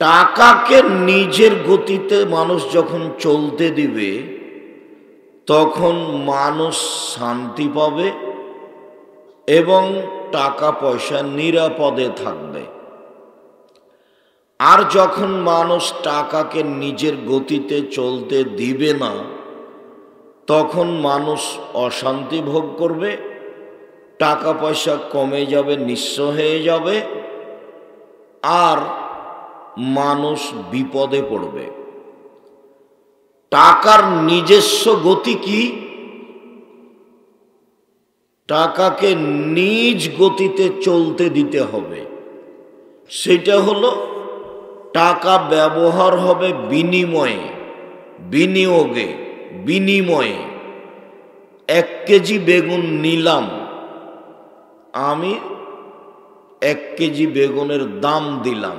টাকাকে নিজের গতিতে মানুষ যখন চলতে দিবে তখন মানুষ শান্তি পাবে এবং টাকা পয়সা নিরাপদে থাকবে। আর যখন মানুষ টাকাকে নিজের গতিতে চলতে দিবে না তখন মানুষ অশান্তি ভোগ করবে, টাকা পয়সা কমে যাবে, নিঃস্ব হয়ে যাবে, আর মানুষ বিপদে পড়বে। টাকার নিজস্ব গতি কি? টাকাকে নিজ গতিতে চলতে দিতে হবে। সেটা হলো টাকা ব্যবহার হবে বিনিময়ে, বিনিয়োগে, বিনিময়ে। 1 কেজি বেগুন নিলাম, আমি 1 কেজি বেগুনের দাম দিলাম।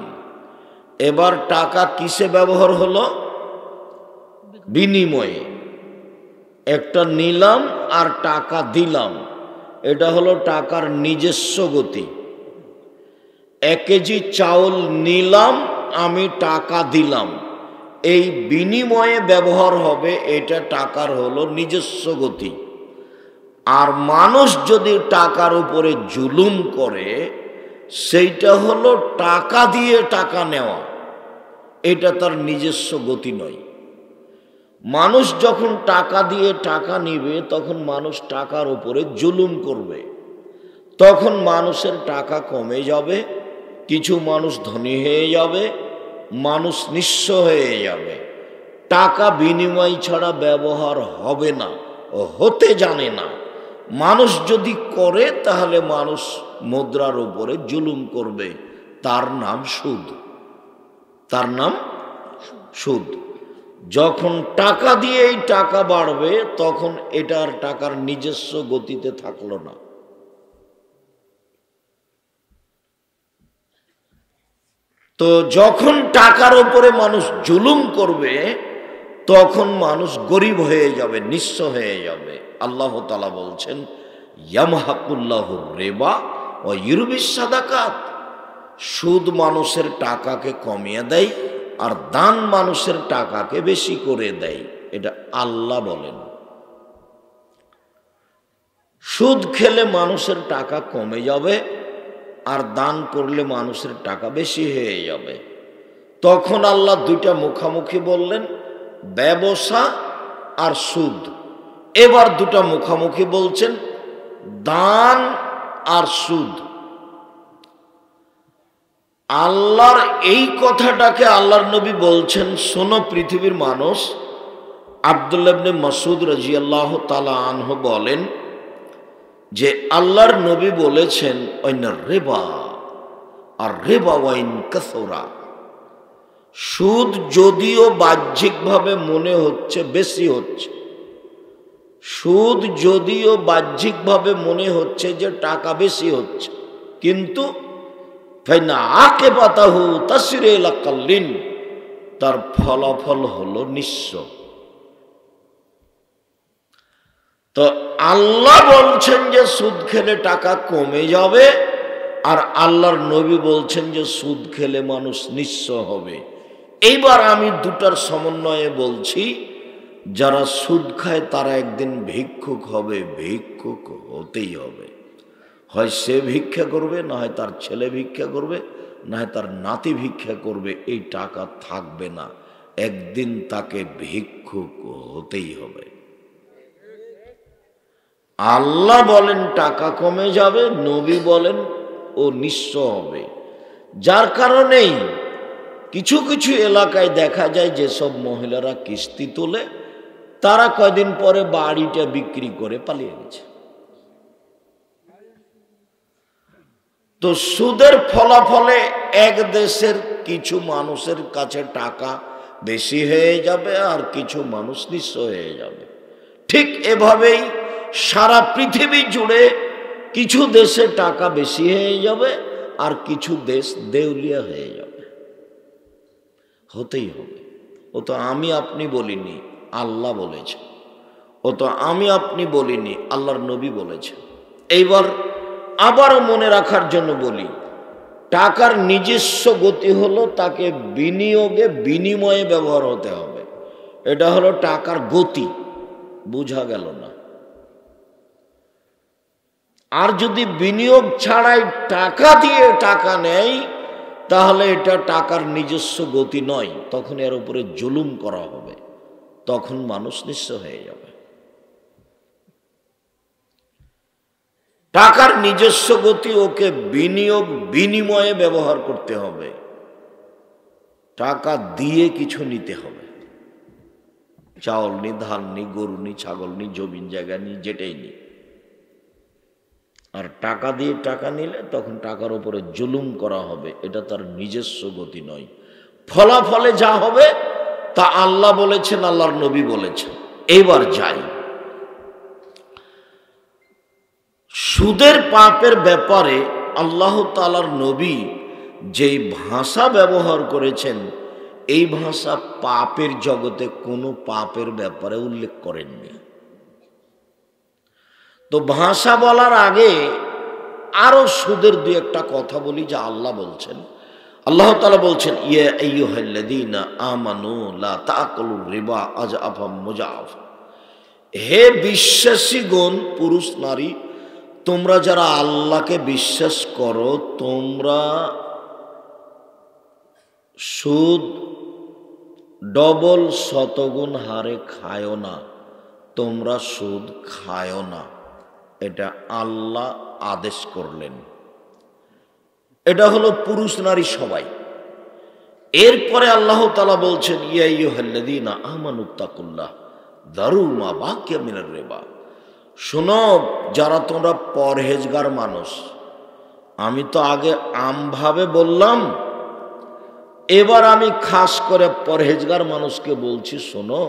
এবার টাকা কিসে ব্যবহার হলো? বিনিময়ে। একটা নিলাম আর টাকা দিলাম, এটা হলো টাকার নিজস্ব গতি। 1 কেজি চাউল নিলাম, আমি টাকা দিলাম, এই বিনিময়ে ব্যবহার হবে, এটা টাকার হলো নিজস্ব গতি। আর মানুষ যদি টাকার উপরে জুলুম করে সেইটা হলো টাকা দিয়ে টাকা নেওয়া, এটা তার নিজস্ব গতি নয়। মানুষ যখন টাকা দিয়ে টাকা নিবে তখন মানুষ টাকার উপরে জুলুম করবে, তখন মানুষের টাকা কমে যাবে, কিছু মানুষ ধনী হয়ে যাবে, মানুষ নিঃস্ব হয়ে যাবে। টাকা বিনিময় ছাড়া ব্যবহার হবে না, ও হতে জানে না। মানুষ যদি করে তাহলে মানুষ মুদ্রার উপরে জুলুম করবে, তার নাম সুদ, তার নাম সুদ। যখন টাকা দিয়ে এই টাকা বাড়বে তখন এটার টাকার নিজস্ব গতিতে থাকলো না। তো যখন টাকার উপরে মানুষ জুলুম করবে তখন মানুষ গরিব হয়ে যাবে, নিঃস্ব হয়ে যাবে। আল্লাহ তাআলা বলছেন ইয়ামহাকুল্লাহুর রিবা ওয়া ইউরবিস সাদাকাত। সুদ মানুষের টাকাকে কমিয়ে দেয় আর দান মানুষের টাকাকে বেশি করে দেয়, এটা আল্লাহ বলেন। সুদ খেলে মানুষের টাকা কমে যাবে আর দান করলে মানুষের টাকা বেশি হয়ে যাবে। তখন আল্লাহ দুইটা মুখামুখি বললেন, ব্যবসা আর সুদ। এবার দুটা মুখামুখি বলছেন, দান আর সুদ। আল্লাহর এই কথাটাকে আল্লাহর নবী বলছেন, শোনো পৃথিবীর মানুষ। আব্দুল্লাহ ইবনে মাসউদ রাদিয়াল্লাহু তাআলা আনহু বলেন যে আল্লাহর নবী বলেছেন ওয়াইনার রিবা আর রিবা ওয়াইন কাসরা। সুদ যদিও বাহ্যিকভাবে মনে হচ্ছে বেশি হচ্ছে, সুদ যদিও বাহ্যিকভাবে মনে হচ্ছে যে টাকা বেশি হচ্ছে, কিন্তু ফাইনা আকিবাতাহু তাসরিল আকাল্লিন, তার ফলাফল হলো নিঃস্ব। তো আল্লাহ বলছেন যে সুদ খেলে টাকা কমে যাবে, আর আল্লাহর নবী বলছেন যে সুদ খেলে মানুষ নিঃস্ব হবে। এইবার আমি দুটার সমন্বয়ে বলছি, যারা সুদ খায় তারা একদিন ভিক্ষুক হবে, ভিক্ষুক হতেই হবে। হয় সে ভিক্ষা করবে, না হয় তার ছেলে ভিক্ষা করবে, না হয় তার নাতি ভিক্ষা করবে, এই টাকা থাকবে না, একদিন তাকে ভিক্ষুক হতেই হবে। আল্লাহ বলেন টাকা কমে যাবে, নবী বলেন ও নিঃস্ব হবে। যার কারণেই কিছু কিছু এলাকায় দেখা যায় যেসব মহিলারা কিস্তি তোলে তারা কয়দিন পরে বাড়িটা বিক্রি করে পালিয়ে গেছে। তো সুদের ফলাফলে এক দেশের কিছু মানুষের কাছে টাকা বেশি হয়ে যাবে আর কিছু মানুষ নিঃস্ব হয়ে যাবে। ঠিক এভাবেই সারা পৃথিবী জুড়ে কিছু দেশে টাকা বেশি হয়ে যাবে আর কিছু দেশ দেউলিয়া হয়ে যাবে। হতেই হবে। ও তো আমি আপনি বলিনি, আল্লাহ বলেছে। ও তো আমি আপনি বলিনি, আল্লাহর নবী বলেছে। এইবার আবারও মনে রাখার জন্য বলি, টাকার নিজস্ব গতি হলো তাকে বিনিয়োগে বিনিময়ে ব্যবহার হতে হবে, এটা হলো টাকার গতি। বোঝা গেল না? আর যদি বিনিয়োগ ছাড়াই টাকা দিয়ে টাকা নেয় তাহলে এটা টাকার নিজস্ব গতি নয়, তখন এর উপরে জুলুম করা হবে, তখন মানুষ নিঃস্ব হয়ে যাবে। টাকার নিজস্ব গতি, ওকে বিনিয়োগ বিনিময়ে ব্যবহার করতে হবে, টাকা দিয়ে কিছু নিতে হবে। চাউল নি, ধান নি, গরু নি, ছাগল নি, জমিন জায়গা নি, যেটাই নি। আর টাকা দিয়ে টাকা নিলে তখন টাকার উপরে জুলুম করা হবে, এটা তার নিজস্ব গতি নয়। ফলাফলে যা হবে তা আল্লাহ বলেছেন, আল্লাহর নবী বলেছেন। এইবার যাই, সুদের পাপের ব্যাপারে আল্লাহ তাআলার নবী যেই ভাষা ব্যবহার করেছেন, এই ভাষা পাপের জগতে কোনো পাপের ব্যাপারে উল্লেখ করেননি। তো ভাষা বলার আগে আরো সুদের দুই একটা কথা বলি, যা আল্লাহ বলছেন। আল্লাহ তাআলা বলছেন, ইয়া আইয়ুহাল্লাযীনা আমানু লা তাকুলুর রিবা আযআফাম মুযাআফা। হে বিশ্বাসীগণ, পুরুষ নারী, তোমরা যারা আল্লাহকে বিশ্বাস করো, তোমরা সুদ ডবল শতগুণ হারে খায়ও না, তোমরা সুদ খায়ও না, এটা আল্লাহ আদেশ করলেন। এটা হলো পুরুষ নারী সবাই। এরপরে আল্লাহ তাআলা বলছেন, ইয়া আইয়ুহাল্লাযীনা আমানুত্তাকুল্লাহ যারু মা বাকিয়া মিনার রিবা। শোনো, যারা তোমরা পরহেজগার মানুষ, আমি তো আগে আমভাবে বললাম, এবার আমি খাস করে পরহেজগার মানুষকে বলছি, শোনো,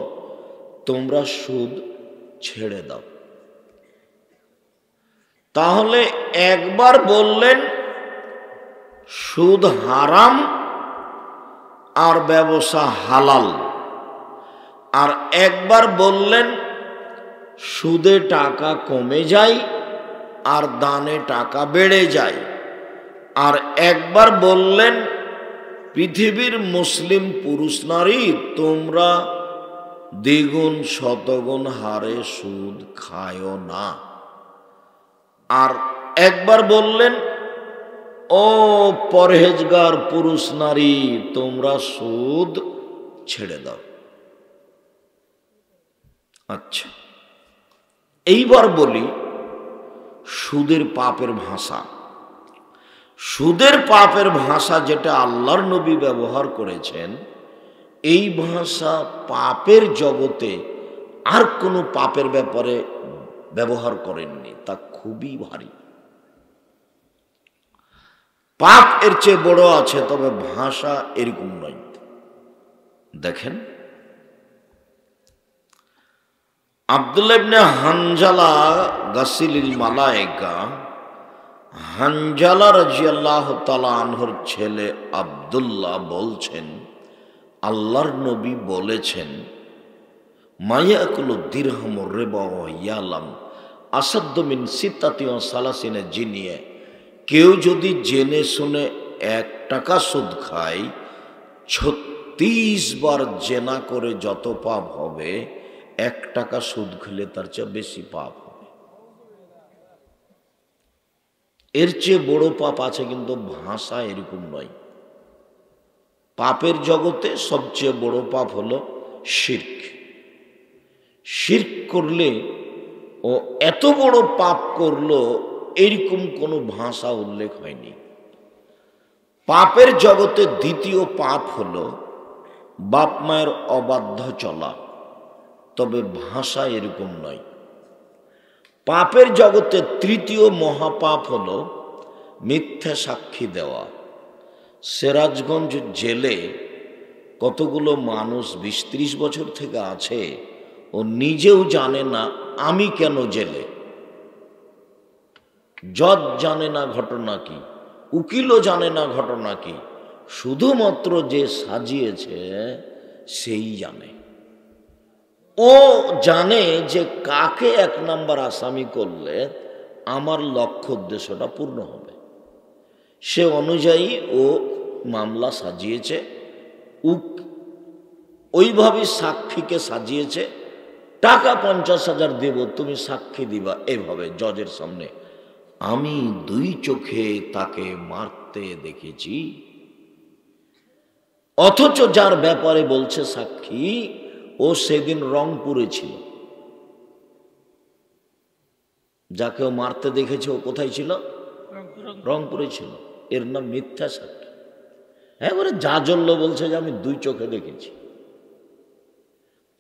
তোমরা সুদ ছেড়ে দাও। তাহলে একবার বললেন সুদ হারাম আর ব্যবসা হালাল, আর একবার বললেন সুদে টাকা কমে যায় আর দানে টাকা বেড়ে যায়, আর একবার বললেন পৃথিবীর মুসলিম পুরুষ নারী, তোমরা দ্বিগুণ শতগুণ হারে সুদ খায়ও না, আর একবার বললেন ও পরহেজগার পুরুষ নারী, তোমরা সুদ ছেড়ে দাও। আচ্ছা, এইবার বলি সুদের পাপের ভাষা। সুদের পাপের ভাষা যেটা আল্লাহর নবী ব্যবহার করেছেন, এই ভাষা পাপের জগতে আর কোনো পাপের ব্যাপারে ব্যবহার করেননি, তা খুবই ভারী। পাপ এর চেয়ে বড় আছে, তবে ভাষা এরকম নয়। দেখেন, আব্দুল্লাহ ইবনে হানজালা গাসিলিল মালায়েকা, হানজালা রাদিয়াল্লাহু তাআলা আনহুর ছেলে আব্দুল্লাহ বলছেন, আল্লাহর নবী বলেছেন, মায়াকুলু দিরহামুর রিবা ওয়া ইয়ালাম আসাদ্দু মিন সিত্তাতি ওয়া সালাসিনা জিনিয়া। কেউ যদি জেনে শুনে 1 টাকা সুদ খায়, 36 বার জেনা করে যত পাপ হবে, 1 টাকা সুদ খেলে তার চেয়ে বেশি পাপ হবে। এর চেয়ে বড় পাপ আছে, কিন্তু ভাষা এরকম নয়। পাপের জগতে সবচেয়ে বড় পাপ হলো শিরক। শিরক করলে ও এত বড় পাপ করলো, এরকম কোনো ভাষা উল্লেখ হয়নি। পাপের জগতে দ্বিতীয় পাপ হলো বাপ মায়ের অবাধ্য চলা, তবে ভাষা এরকম নয়। পাপের জগতে তৃতীয় মহাপাপ হলো মিথ্যা সাক্ষী দেওয়া। সিরাজগঞ্জ জেলে কতগুলো মানুষ 20-30 বছর থেকে আছে, ও নিজেও জানে না আমি কেন জেলে। জজ জানে না ঘটনা কি, উকিলও জানে না ঘটনা কি, শুধুমাত্র যে সাজিয়েছে সেই জানে। ও জানে যে কাকে 1 নম্বর আসামি করলে আমার লক্ষ্য উদ্দেশ্যটা পূর্ণ হবে। সে অনুযায়ী ও মামলা সাজিয়েছে, ওইভাবে সাক্ষীকে সাজিয়েছে, টাকা 50,000 দেব, তুমি সাক্ষী দিবা, এভাবে জজের সামনে। আমি 2 চোখে তাকে মারতে দেখেছি। অথচ যার ব্যাপারে বলছে সাক্ষী, ও সেদিন রংপুরে ছিল। যাকেও মারতে দেখেছে ও কোথায় ছিল? রংপুরে ছিল। এর নাম মিথ্যা সাক্ষী। এবারে জাজল্য বলছে যে আমি 2 চোখে দেখেছি।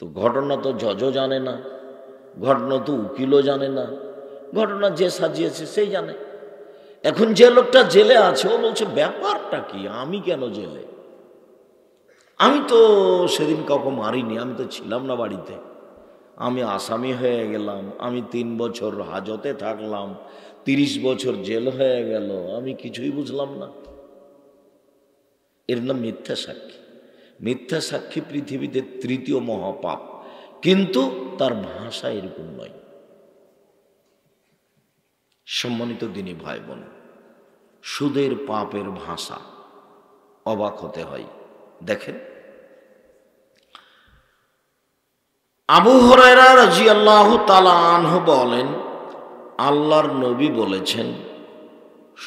তো ঘটনা তো জজও জানে না, ঘটনা তো উকিলও জানে না, ঘটনা যে সাজিয়েছে সেই জানে। এখন যে লোকটা জেলে আছে ও বলছে ব্যাপারটা কি, আমি কেন জেলে? আমি তো সেদিন কাউকে মারিনি, আমি তো ছিলাম না বাড়িতে, আমি আসামি হয়ে গেলাম, আমি 3 বছর হাজতে থাকলাম, 30 বছর জেল হয়ে গেল, আমি কিছুই বুঝলাম না। এর নাম মিথ্যা সাক্ষী। মিথ্যা সাক্ষী পৃথিবীতে 3য় মহাপাপ, কিন্তু তার ভাষা এরকম নয়। সম্মানিত দিনী ভাই বোন, সুদের পাপের ভাষা অবাক হতে হয়। দেখেন, আবু হুরায়রা রাদিয়াল্লাহু তাআলা আনহু বলেন, আল্লাহর নবী বলেছেন,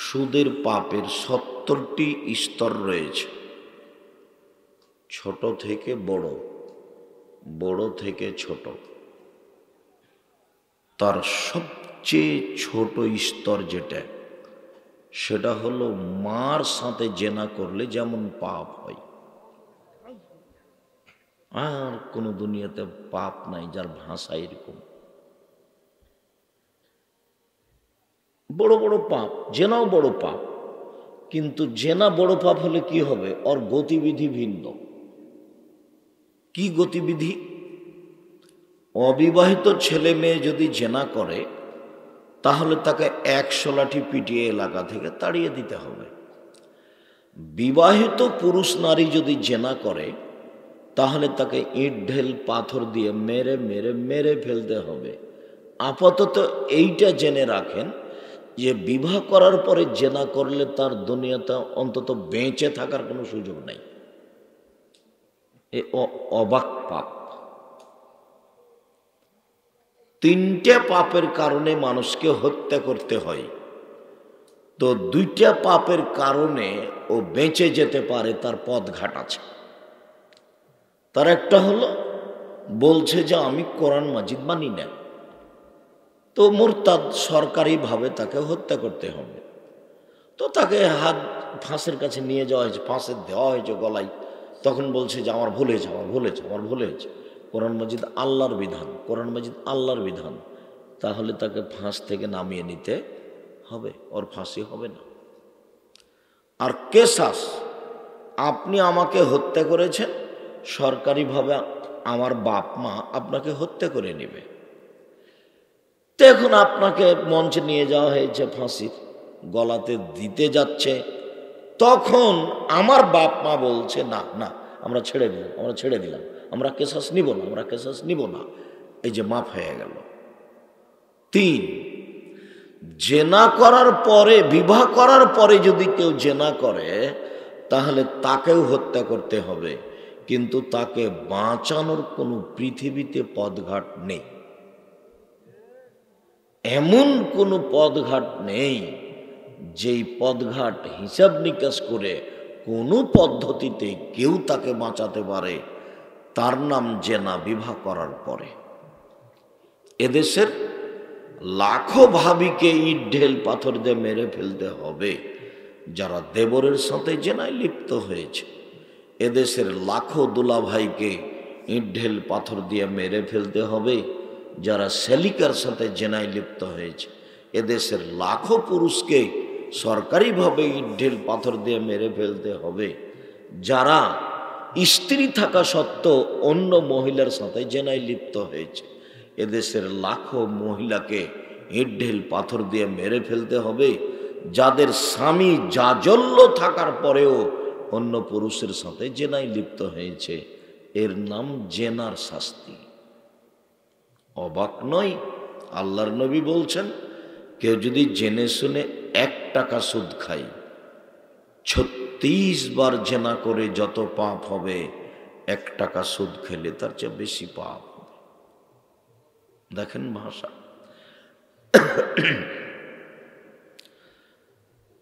সুদের পাপের 70টি স্তর রয়েছে, ছোট থেকে বড়, বড় থেকে ছোট। তার সবচেয়ে ছোট স্তর যেটা, সেটা হলো মার সাথে জেনা করলে যেমন পাপ হয়, আর কোন দুনিয়াতে পাপ নাই যার ভাষা এরকম। বড় বড় পাপ, জেনাও বড় পাপ, কিন্তু জেনা বড় পাপ হলে কি হবে? ওর গতিবিধি ভিন্ন। কি গতিবিধি? অবিবাহিত ছেলে মেয়ে যদি জেনা করে, তাহলে তাকে 100 লাঠি পিটিয়ে এলাকা থেকে তাড়িয়ে দিতে হবে। বিবাহিত পুরুষ নারী যদি জেনা করে, তাহলে তাকে ইট ঢেল পাথর দিয়ে মেরে মেরে মেরে ফেলতে হবে। আপাতত এইটা জেনে রাখেন যে বিবাহ করার পরে জেনা করলে তার দুনিয়াতে অন্তত বেঁচে থাকার কোনো সুযোগ নাই। এ অবাক পাপ। 3টে পাপের কারণে মানুষকে হত্যা করতে হয়, তো 2টা পাপের কারণে ও বেঁচে যেতে পারে, তার পথঘাট আছে। তার একটা হলো বলছে যে আমি কোরআন মাজিদ মানি না, তো মুরতাদ, সরকারিভাবে তাকে হত্যা করতে হবে। তো তাকে হাত ফাঁসের কাছে নিয়ে যাওয়া হয়েছে, ফাঁসে দেওয়া হয়েছে গলায়। তখন বলছে যে আমার ভুল হয়েছে, আমার ভুল হয়েছে, আমার ভুল হয়েছে। কোরআন মাজিদ আল্লাহর বিধান, কোরআন মাজিদ আল্লাহর বিধান, তাহলে তাকে ফাঁস থেকে নামিয়ে নিতে হবে, ওর ফাঁসি হবে না। আর কেসাস, আপনি আমাকে হত্যা করেছেন, সরকারিভাবে আমার বাপ মা আপনাকে হত্যা করে নেবে। তো এখন আপনাকে মঞ্চে নিয়ে যাওয়া হয়েছে, ফাঁসির গলাতে দিতে যাচ্ছে, তখন আমার বাপ মা বলছে না না, আমরা ছেড়ে দিলাম, আমরা ছেড়ে দিলাম, আমরা কেসাস নিব না, আমরা কেসাস নিব না, এই যে মাফ হয়ে গেল। 3, জেনা করার পরে, বিবাহ করার পরে যদি কেউ জেনা করে, তাহলে তাকেও হত্যা করতে হবে, কিন্তু তাকে বাঁচানোর কোনো পৃথিবীতে পথঘাট নেই। এমন কোনো পথঘাট নেই যেই পথঘাট হিসাব নিকাশ করে কোনো পদ্ধতিতে কেউ তাকে বাঁচাতে পারে। তার নাম জেনা, বিবাহ করার পরে। এদেশের লাখো ভাবিকে ইট ঢেল পাথর দিয়ে মেরে ফেলতে হবে যারা দেবরের সাথে জেনায় লিপ্ত হয়েছে। এদেশের লাখো দুলাভাইকে ইট ঢেল পাথর দিয়ে মেরে ফেলতে হবে যারা সেলিকার সাথে জেনায় লিপ্ত হয়েছে। এদেশের লাখো পুরুষকে সরকারিভাবে ইট ঢেল পাথর দিয়ে মেরে ফেলতে হবে যারা স্ত্রী থাকা সত্ত্বেও অন্য মহিলার সাথে জেনায় লিপ্ত হয়েছে। এদেশের লাখো মহিলাকে ইট ঢেল পাথর দিয়ে মেরে ফেলতে হবে যাদের স্বামী জাজল্য থাকার পরেও অন্য পুরুষের সাথে জেনায় লিপ্ত হয়েছে। এর নাম জেনার শাস্তি। অবাক নয়, আল্লাহর নবী বলছেন, কেউ যদি জেনে শুনে 1 টাকা সুদ খায়, 36 বার জেনা করে যত পাপ হবে 1 টাকা সুদ খেলে তার চেয়ে বেশি পাপ হবে। দেখেন ভাষা।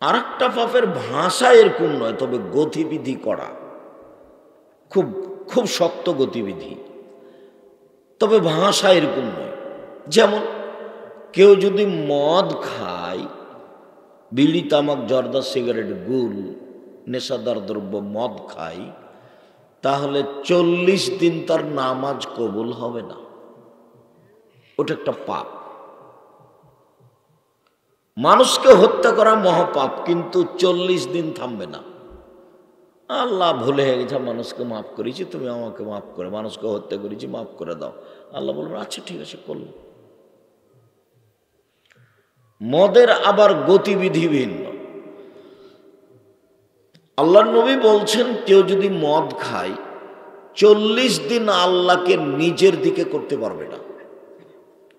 আর একটা পাপের ভাষা এরকম নয়, তবে গতিবিধি করা খুব খুব শক্ত গতিবিধি, তবে ভাষা এরকম নয়। যেমন কেউ যদি মদ খায়, বিড়ি তামাক জর্দা সিগারেট গুল নেশাদার দ্রব্য মদ খায়, তাহলে 40 দিন তার নামাজ কবুল হবে না। ওটা একটা পাপ। মানুষকে হত্যা করা মহাপাপ, কিন্তু 40 দিন থামবে না। আল্লাহ ভুলে হয়ে গেছে, মানুষকে মাফ করেছি, তুমি আমাকে মাফ করে, মানুষকে হত্যা করেছি মাফ করে দাও। আল্লাহ বলবেন আচ্ছা ঠিক আছে করল। মদের আবার গতিবিধি ভিন্ন। আল্লাহ নবী বলছেন কেউ যদি মদ খায় 40 দিন আল্লাহকে নিজের দিকে করতে পারবে না।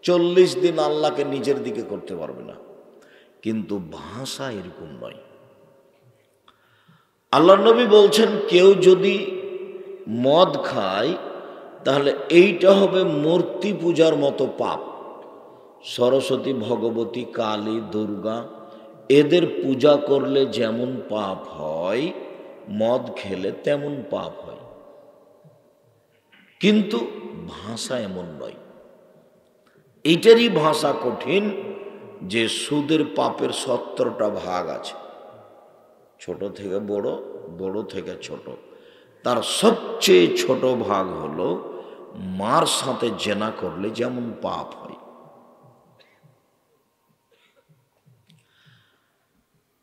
40 দিন আল্লাহকে নিজের দিকে করতে পারবে না। কিন্তু ভাষা এরকম নয়। আল্লাহ নবী বলছেন কেউ যদি মদ খায় তাহলে এইটা হবে মূর্তি পূজার মতো পাপ। সরস্বতী, ভগবতী, কালী, দুর্গা এদের পূজা করলে যেমন পাপ হয়, মদ খেলে তেমন পাপ হয়। কিন্তু ভাষা এমন নয়। এইটারই ভাষা কঠিন যে সুদের পাপের 17টা ভাগ আছে, ছোট থেকে বড়, বড় থেকে ছোট। তার সবচেয়ে ছোট ভাগ হলো মার সাথে জেনা করলে যেমন পাপ হয়।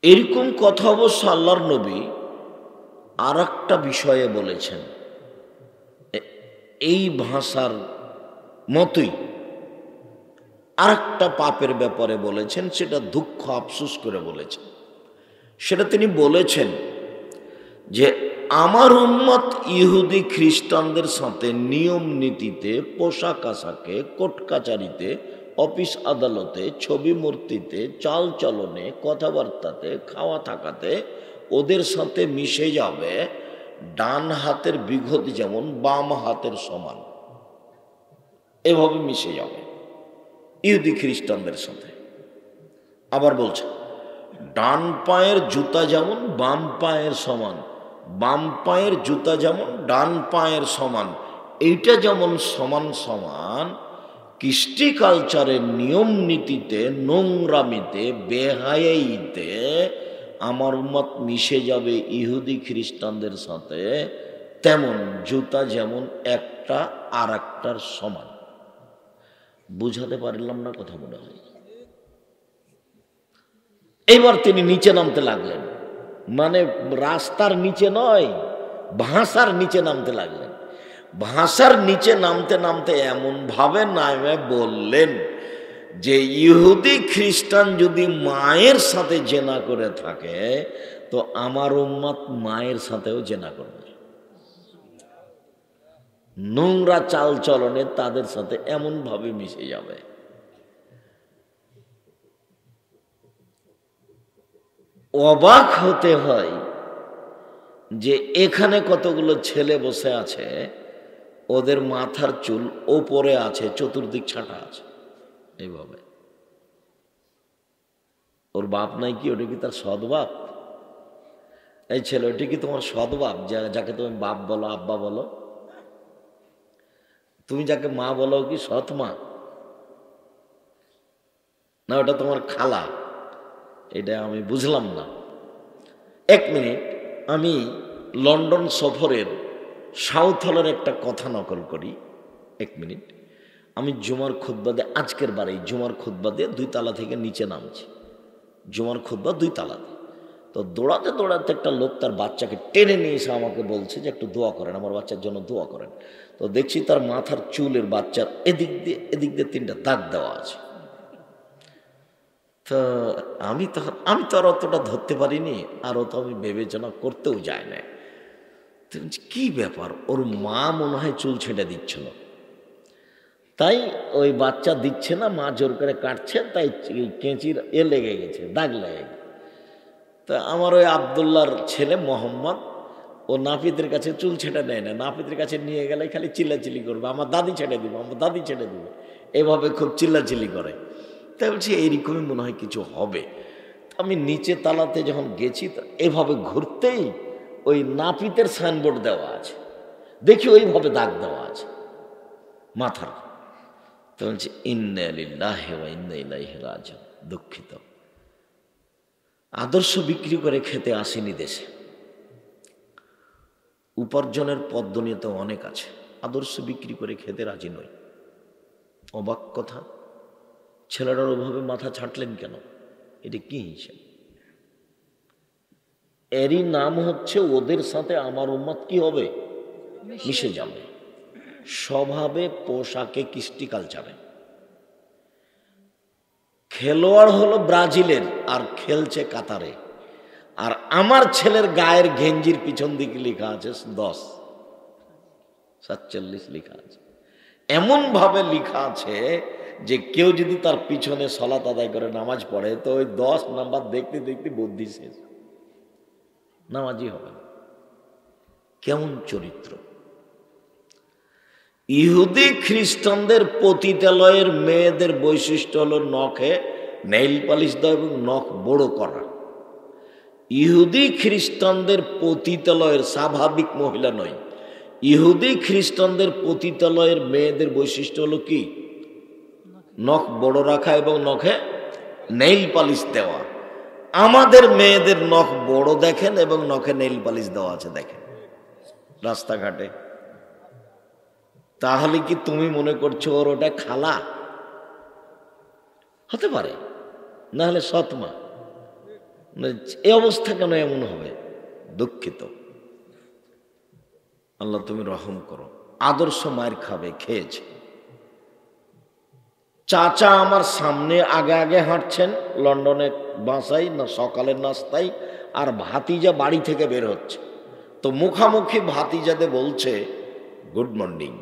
এরকম কথা অবশ্য আল্লাহর নবী আর একটা বিষয়ে বলেছেন, এই ভাষার মতোই আর একটা পাপের ব্যাপারে বলেছেন, সেটা দুঃখ আফসোস করে বলেছেন। সেটা তিনি বলেছেন যে আমার উম্মত ইহুদি খ্রিস্টানদের সাথে নিয়ম নীতিতে, পোশাক আশাকে, কোর্ট কাচারিতে, অফিস আদালতে, ছবি মূর্তিতে, চাল চলনে, কথাবার্তাতে, খাওয়া থাকাতে ওদের সাথে মিশে যাবে ডান হাতের বিঘত যেমন বাম হাতের সমান, এভাবে মিশে যাবে ইহুদি খ্রিস্টানদের সাথে। আবার বলছে ডান পায়ের জুতা যেমন বাম পায়ের সমান, বাম পায়ের জুতা যেমন ডান পায়ের সমান, এইটা যেমন সমান সমান কৃষ্টি কালচারের নিয়ম নীতিতে, নোংরামিতে, বেহায়াইতে আমার উম্মত মিশে যাবে ইহুদি খ্রিস্টানদের সাথে, তেমন জুতা যেমন একটা আর একটার সমান। বুঝাতে পারলাম না কথা মনে হয়? এবার তিনি নিচে নামতে লাগলেন, মানে রাস্তার নিচে নয়, ভাষার নিচে নামতে লাগলেন। ভাষার নিচে নামতে নামতে এমন ভাবে নামে বললেন যে ইহুদি খ্রিস্টান যদি মায়ের সাথে জেনা করে থাকে তো আমার উম্মত মায়ের সাথেও জেনা করবে। নোংরা চাল চলনে তাদের সাথে এমন ভাবে মিশে যাবে। অবাক হতে হয় যে এখানে কতগুলো ছেলে বসে আছে, ওদের মাথার চুল ওপরে আছে, চতুর্দিক ছাটা আছে এইভাবে। ওর বাপ নাই কি? ওটা কি তার সৎ বাপ? এই ছেলে, ওটা কি তোমার সৎ বাপ যাকে তুমি বাপ বলো, আব্বা বলো? তুমি যাকে মা বলো কি সৎ মা? না ওটা তোমার খালা? এটা আমি বুঝলাম না। 1 মিনিট, আমি লন্ডন সফরের সাউথ হলের একটা কথা নকল করি। 1 মিনিট। আমি জুমার খুতবা দিয়ে, আজকের বারেই জুমার খুতবা দিয়ে 2 তালা থেকে নিচে নামছি। জুমার খুতবা 2 তালাতে। তো দৌড়াতে দৌড়াতে একটা লোক তার বাচ্চাকে টেনে নিয়ে এসে আমাকে বলছে যে একটু দোয়া করেন, আমার বাচ্চার জন্য দোয়া করেন। তো দেখছি তার মাথার চুলের বাচ্চার এদিক দিয়ে 3টা দাগ দেওয়া আছে। তো আমি তো আর অতটা ধরতে পারিনি, আর অত আমি বিবেচনা করতেও যাই না। কি ব্যাপার, ওর মা মনে হয় চুল ছেঁটে দিচ্ছিল, তাই ওই বাচ্চা দিচ্ছে না, মা জোর করে কাটছে, তাই কেঁচির লেগে গেছে, দাগ লেগে গেছে। তা আমার ওই আবদুল্লাহর ছেলে মোহাম্মদ, ও নাপিতের কাছে চুল ছেটে নেয় না, নাপিতের কাছে নিয়ে গেলে খালি চিল্লাচিল্লি করবে, আমার দাদি ছেড়ে দিবে, আমার দাদি ছেড়ে দিবে, এভাবে খুব চিল্লাচিল্লি করে। তাই বলছি এইরকমই মনে হয় কিছু হবে। আমি নিচে তালাতে যখন গেছি, এভাবে ঘুরতেই ওই নাপিতের সাইনবোর্ড দেওয়া আছে, দেখি ওইভাবে দাগ দেওয়া আছে মাথার। তো বলছি ইন্না লিল্লাহি ওয়া ইন্না ইলাইহি রাজিউন। দুঃখিত, আদর্শ বিক্রি করে খেতে আসেনি দেশে। উপার্জনের পথ দুনিয়াতে অনেক আছে, আদর্শ বিক্রি করে খেতে রাজি নই। অবাক কথা, ছেলেটার ওভাবে মাথা ছাটলেন কেন? এটা কি হিসাব? এরই নাম হচ্ছে ওদের সাথে আমার উম্মত কি হবে? মিশে যাবে, স্বভাবে, পোশাকে, কৃষ্টি কালচারে। খেলোয়াড় হলো ব্রাজিলের আর খেলছে কাতারে, আর আমার ছেলের গায়ের গেঞ্জির পিছন দিকে লেখা আছে 10-47 লেখা আছে। এমন ভাবে লেখা আছে যে কেউ যদি তার পিছনে সালাত আদায় করে নামাজ পড়ে, তো ওই 10 নাম্বার দেখতে দেখতে বুদ্ধি শেষ, নামাজই হবে না। কেমন চরিত্র! ইহুদি খ্রিস্টানদের পতিতালয়ের মেয়েদের বৈশিষ্ট্য হলো নখে নেইল পালিশ দেওয়া এবং নখ বড় করা। ইহুদি খ্রিস্টানদের পতিতালয়ের, স্বাভাবিক মহিলা নয়, ইহুদি খ্রিস্টানদের পতিতালয়ের মেয়েদের বৈশিষ্ট্য হলো কি? নখ বড় রাখা এবং নখে নেইল পালিশ দেওয়া। আমাদের মেয়েদের নখ বড় দেখেন এবং নখে নেইল পালিশ দেওয়া আছে দেখেন রাস্তাঘাটে। তাহলে কি তুমি মনে করছো ওর ওটা খালা? হতে পারে, না হলে সৎমা। এই অবস্থা কেন এমন হবে? দুঃখিত, আল্লাহ তুমি রহম করো। আদর্শ মায়ের খাবে, খেয়েছে। চাচা আমার সামনে আগে আগে হাঁটছেন লন্ডনে বাসায় না সকালের নাস্তায়, আর ভাতিজা বাড়ি থেকে বের হচ্ছে। তো মুখামুখি ভাতিজাদের বলছে গুড মর্নিং,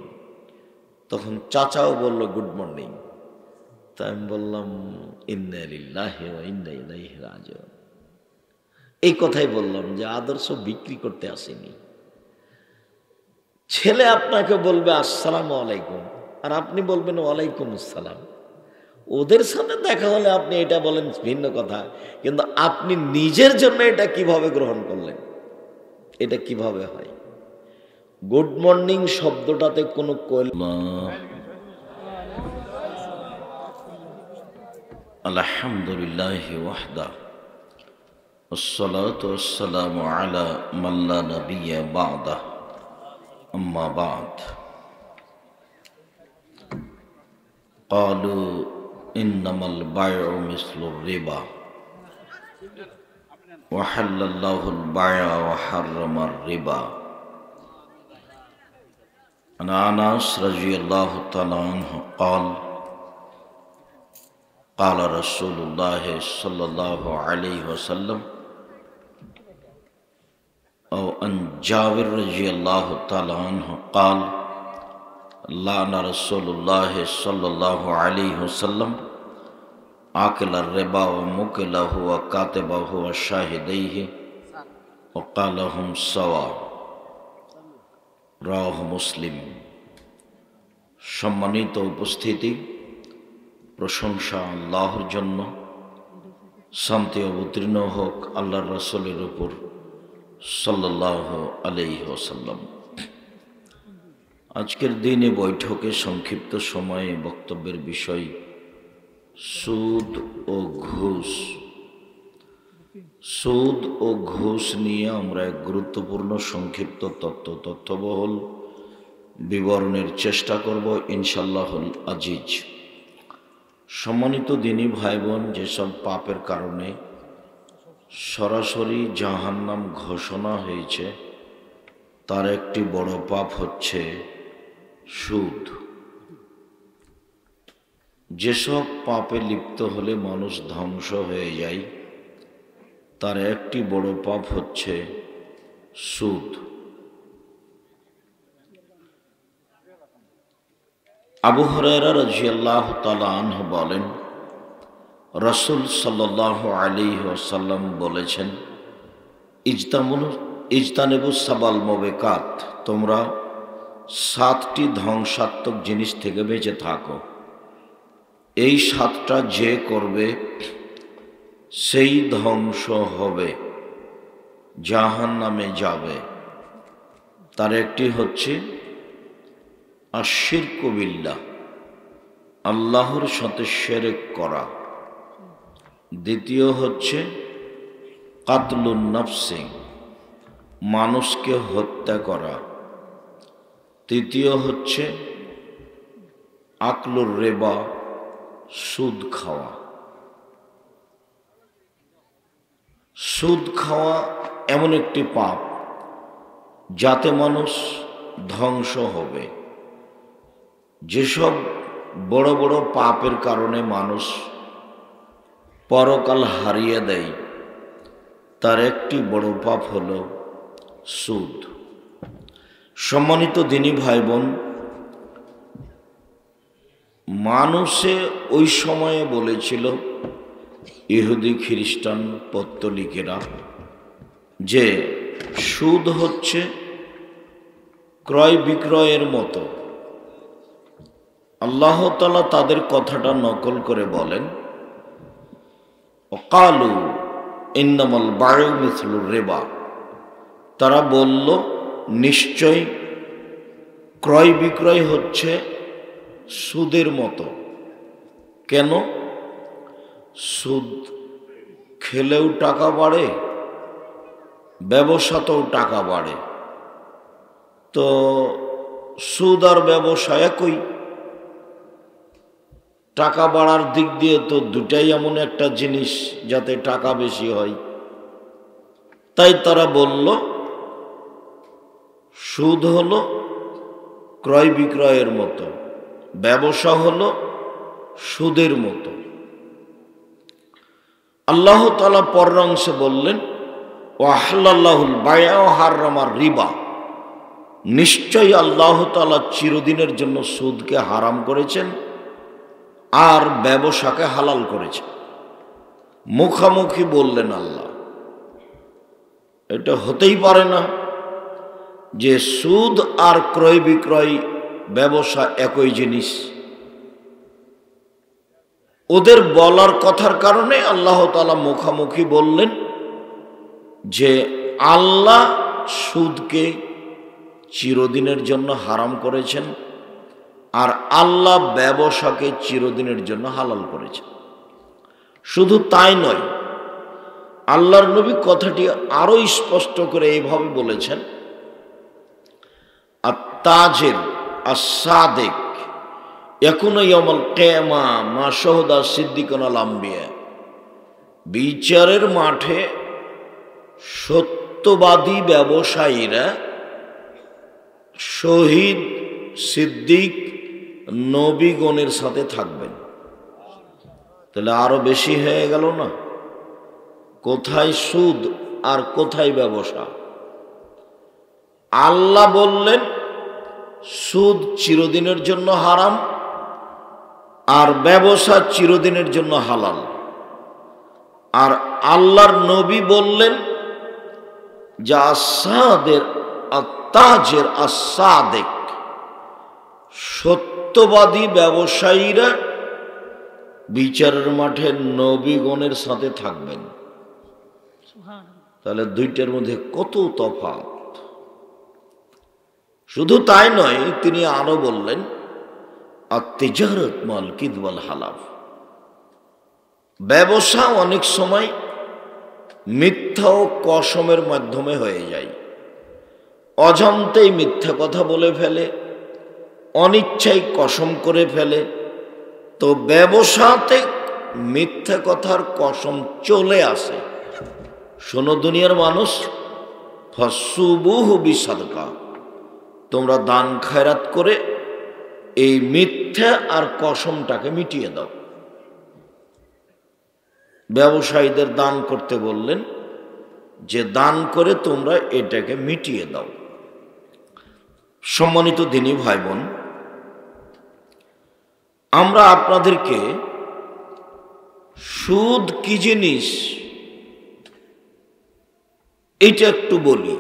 তখন চাচাও বলল গুড মর্নিং। তা আমি বললাম ইন্না লিল্লাহি ওয়া ইন্না ইলাইহি রাজিউন। এই কথাই বললাম যে আদর্শ বিক্রি করতে আসেনি। ছেলে আপনাকে বলবে আসসালামু আলাইকুম, আর আপনি বলবেন ওয়ালাইকুম আসসালাম। ওদের সাথে দেখা হলে আপনি এটা বলেন ভিন্ন কথা, কিন্তু আপনি নিজের জন্য এটা কিভাবে গ্রহণ করলেন? এটা কিভাবে হয়? গুড মর্নিং শব্দটাতে কোনো আলহামদুলিল্লাহ ওয়াহদা والصلاة والسلام على من لا نبي بعده أما بعد قالوا إنما البيع مثل الربا وحل الله البيع وحرم الربا عن أنس رضي الله تعالى عنه قال قال رسول الله صلى الله عليه وسلم أو أن جابر رضي الله تعالى عنه قال لعن رسول الله صلى الله عليه وسلم آكل الربا وموكله وكاتبه وشاهديه وقال هم سواء রাহ মুসলিম। সম্মানিত উপস্থিতি, প্রশংসা আল্লাহর জন্য, শান্তি অবতীর্ণ হোক আল্লাহর রাসূলের উপর সাল্লাল্লাহু আলাইহি ওয়াসাল্লাম। আজকের দিনে বৈঠকে সংক্ষিপ্ত সময়ে বক্তব্যের বিষয় সুদ ও ঘুষ। সুদ ও ঘুষ নিয়ে আমরা এক গুরুত্বপূর্ণ সংক্ষিপ্ত তথ্যবহুল বিবরণের চেষ্টা করব ইনশাআল্লাহুল আজিজ। সম্মানিত দিনী ভাই বোন, যেসব পাপের কারণে সরাসরি জাহান্নাম ঘোষণা হয়েছে তার একটি বড় পাপ হচ্ছে সুদ। যেসব পাপে লিপ্ত হলে মানুষ ধ্বংস হয়ে যায় তার একটি বড় পাপ হচ্ছে সুদ। আবু হুরায়রা রাদিয়াল্লাহু তাআলা আনহু বলেন, রাসূল সাল্লাল্লাহু আলাইহি ওয়াসাল্লাম বলেছেন, ইজতানেবু সাবাল মুবিকাত, তোমরা 7টি ধ্বংসাত্মক জিনিস থেকে বেঁচে থাকো। এই 7টা যে করবে সেই ধ্বংস হবে, জাহান্নামে যাবে। তার একটি হচ্ছে আশিরকু বিল্লাহ, আল্লাহর সাথে শিরক করা। দ্বিতীয় হচ্ছে কাতলুন নাফসি, মানুষকে হত্যা করা। তৃতীয় হচ্ছে আকলুর রিবা, সুদ খাওয়া। সুদ খাওয়া এমন একটি পাপ যাতে মানুষ ধ্বংস হবে। যেসব বড় বড় পাপের কারণে মানুষ পরকাল হারিয়ে দেয়, তার একটি বড় পাপ হল সুদ। সম্মানিত দ্বীনী ভাই বোন, মানুষে ওই সময়ে বলেছিল, ইহুদি খ্রিস্টান পত্তলিকেরা, যে সুদ হচ্ছে ক্রয় বিক্রয়ের মতো। আল্লাহ তাআলা তাদের কথাটা নকল করে বলেন, ওয়াকালু ইন্নামাল বায়উ মিসলুর রিবা, তারা বলল নিশ্চয় ক্রয় বিক্রয় হচ্ছে সুদের মতো। কেন? সুদ খেলেও টাকা বাড়ে, ব্যবসাতেও টাকা বাড়ে। তো সুদ আর ব্যবসা একই, টাকা বাড়ার দিক দিয়ে তো দুটাই এমন একটা জিনিস যাতে টাকা বেশি হয়। তাই তারা বলল সুদ হলো ক্রয় বিক্রয়ের মতো, ব্যবসা হলো সুদের মতো। আল্লাহ তাআলা পরের অংশে বললেন, ওয়াহাল্লাল্লাহুল বায়আ ওয়া হাররামার রিবা, নিশ্চয়ই আল্লাহ তাআলা চিরদিনের জন্য সুদকে হারাম করেছেন আর ব্যবসাকে হালাল করেছেন। মুখামুখি বললেন আল্লাহ। এটা হতেই পারে না যে সুদ আর ক্রয় বিক্রয় ব্যবসা একই জিনিস। ওদের বলার কথার কারণে আল্লাহ তাআলা মুখামুখি বললেন যে আল্লাহ সুদকে চিরদিনের জন্য হারাম করেছেন আর আল্লাহ ব্যবসাকে চিরদিনের জন্য হালাল করেছেন। শুধু তাই নয়, আল্লাহর নবী কথাটি আরো স্পষ্ট করে এইভাবে বলেছেন, আত-তাজির আস-সাদিক ইয়াকুনু ইয়াউমাল কিয়ামা মা শাহাদা সিদ্দিকুন আল আম্বিয়া, বিচারের মাঠে সত্যবাদী ব্যবসায়ীরা শহীদ, সিদ্দিক, নবীগণের সাথে থাকবেন। তাহলে আরো বেশি হয়ে গেল না? কোথায় সুদ আর কোথায় ব্যবসা? আল্লাহ বললেন সুদ চিরদিনের জন্য হারাম আর ব্যবসা চিরদিনের জন্য হালাল। আর আল্লাহর নবী বললেন যে আত-তাজির আস-সাদিক, সত্যবাদী ব্যবসায়ীরা বিচারের মাঠে নবীগণের সাথে থাকবেন। তাহলে দুইটার মধ্যে কত তফাৎ! শুধু তাই নয়, তিনি আরো বললেন আত-তিজারাত মাল কিযব ওয়াল হালাফ, ব্যবসা অনেক সময় মিথ্যা ও কসমের মাধ্যমে হয়ে যায়। অজান্তেই মিথ্যা কথা বলে ফেলে, অনিচ্ছায় কসম করে ফেলে। তো ব্যবসাতে মিথ্যা কথার কসম চলে আসে। শোনো দুনিয়ার মানুষ, ফাসুবুহু বিসাদকা, তোমরা দান খায়রাত করে এই মিথ্যা আর কসমটাকে মিটিয়ে দাও। ব্যবসায়ীদের দান করতে বললেন যে দান করে তোমরা এটাকে মিটিয়ে দাও। সম্মানিত দ্বীনী ভাই বোন, আমরা আপনাদেরকে সুদ কি জিনিস এইটা একটু বলি।